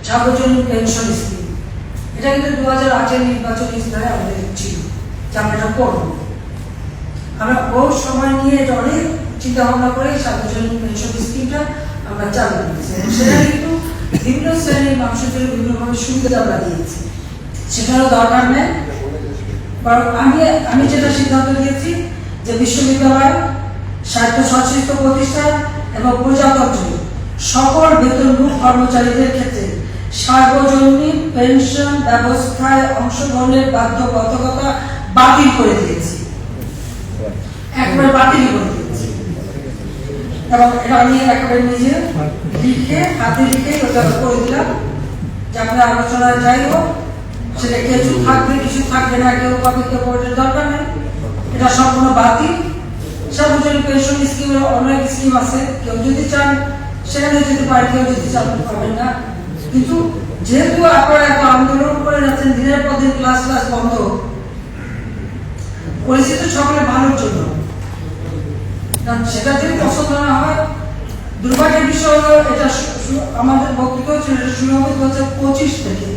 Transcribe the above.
সার্বজনীন pension scheme. এটা কিন্তু 2008-এর নির্বাচনী ইস্তাহারে আমাদের ছিল যে আমরা এটা করবো। আমরা বহু সময় নিয়ে এটা অনেক চিন্তা ভাবনা করে সার্বজনীন পেনশন স্কিমটা আমরা চালু করেছি। সেটা কিন্তু বিভিন্ন শ্রেণীর মানুষদের বিভিন্নভাবে সুবিধা আমরা দিয়েছি, সেখানেও দরকার নেই। কারণ আমি যেটা সিদ্ধান্ত নিয়েছি যে বিশ্ববিদ্যালয়, স্বায়ত্তশাসিত প্রতিষ্ঠান এবং প্রজাতন্ত্রে সকল বেতনভোগী কর্মচারীদের ক্ষেত্রে সার্বজনীন পেনশন ব্যবস্থায় অংশগ্রহণের বাধ্যবাধকতা বাতিল করে দিয়েছি, একবারে বাতিল করে দিয়েছি। এবং এটা আমি একেবারে নিজে লিখে হাতে লিখে ওটা করে দিলাম যে আমরা আলোচনায় যাই হোক, সেটা কিছু থাকবে কিছু থাকবে না, কেউ পাবে কেউ পাবে, দরকার নেই, এটা সম্পূর্ণ বাতিল। সার্বজনীন পেনশন স্কিমের অনেক স্কিম আছে, কেউ যদি চান সেখানে যেতে পারে, কেউ যদি চান পাবেন না। কিন্তু যেহেতু আপনারা এত আন্দোলন করে যাচ্ছেন, দিনের পর দিন ক্লাস বন্ধ পরিস্থিতি সকলের ভালোর জন্য, সেটা যদি পছন্দ না হয়, দুর্ভাগ্যের বিষয় হলো এটা আমাদের বক্তব্য ছিল এটা শুরু হবে 2025 থেকে।